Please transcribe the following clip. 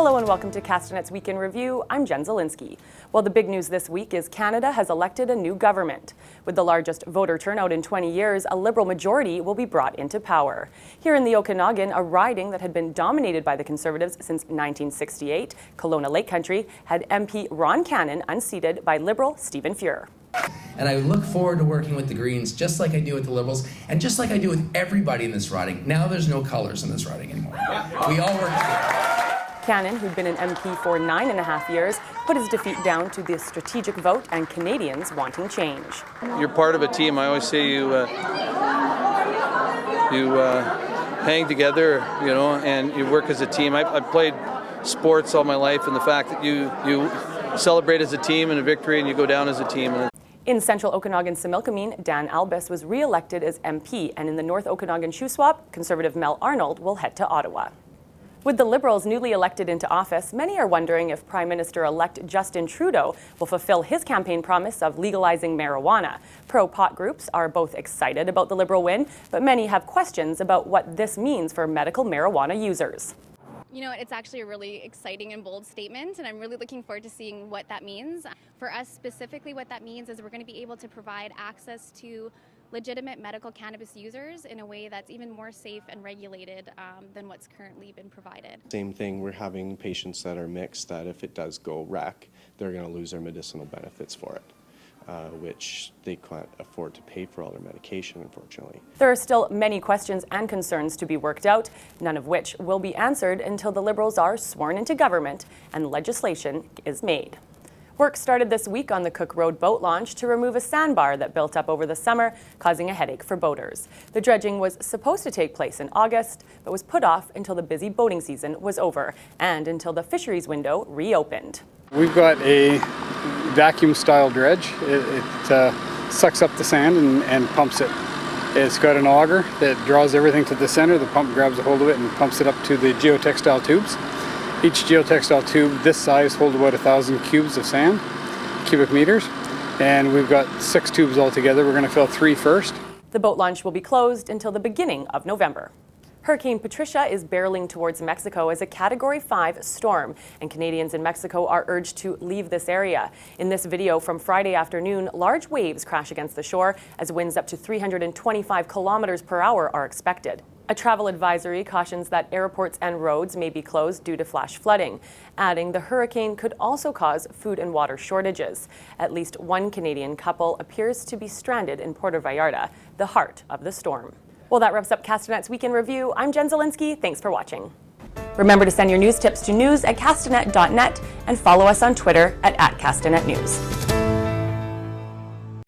Hello and welcome to Castanet's Week in Review. I'm Jen Zielinski. Well, the big news this week is Canada has elected a new government. With the largest voter turnout in 20 years, a Liberal majority will be brought into power. Here in the Okanagan, a riding that had been dominated by the Conservatives since 1968, Kelowna Lake Country, had MP Ron Cannon unseated by Liberal Stephen Fuhr. And I look forward to working with the Greens just like I do with the Liberals and just like I do with everybody in this riding. Now there's no colors in this riding anymore. We all work together. Cannon, who'd been an MP for 9.5 years, put his defeat down to the strategic vote and Canadians wanting change. You're part of a team. I always say you hang together, and you work as a team. I played sports all my life, and the fact that you celebrate as a team and a victory and you go down as a team. In Central Okanagan Similkameen, Dan Albus was re-elected as MP, and in the North Okanagan shoe swap, Conservative Mel Arnold will head to Ottawa. With the Liberals newly elected into office, many are wondering if Prime Minister-elect Justin Trudeau will fulfill his campaign promise of legalizing marijuana. Pro-pot groups are both excited about the Liberal win, but many have questions about what this means for medical marijuana users. You know, it's actually a really exciting and bold statement, and I'm really looking forward to seeing what that means. For us specifically, what that means is we're going to be able to provide access to legitimate medical cannabis users in a way that's even more safe and regulated than what's currently been provided. Same thing, we're having patients that are mixed that if it does go rec, they're going to lose their medicinal benefits for it. Which they can't afford to pay for all their medication, unfortunately. There are still many questions and concerns to be worked out, none of which will be answered until the Liberals are sworn into government and legislation is made. Work started this week on the Cook Road boat launch to remove a sandbar that built up over the summer, causing a headache for boaters. The dredging was supposed to take place in August, but was put off until the busy boating season was over and until the fisheries window reopened. We've got a vacuum-style dredge. It sucks up the sand and pumps it. It's got an auger that draws everything to the center. The pump grabs a hold of it and pumps it up to the geotextile tubes. Each geotextile tube this size holds about 1,000 cubes of sand, cubic meters, and we've got 6 tubes altogether. We're going to fill 3 first. The boat launch will be closed until the beginning of November. Hurricane Patricia is barreling towards Mexico as a Category 5 storm, and Canadians in Mexico are urged to leave this area. In this video from Friday afternoon, large waves crash against the shore as winds up to 325 kilometers per hour are expected. A travel advisory cautions that airports and roads may be closed due to flash flooding, adding the hurricane could also cause food and water shortages. At least one Canadian couple appears to be stranded in Puerto Vallarta, the heart of the storm. Well, that wraps up Castanet's Week in Review. I'm Jen Zielinski. Thanks for watching. Remember to send your news tips to news@castanet.net and follow us on Twitter @CastanetNews.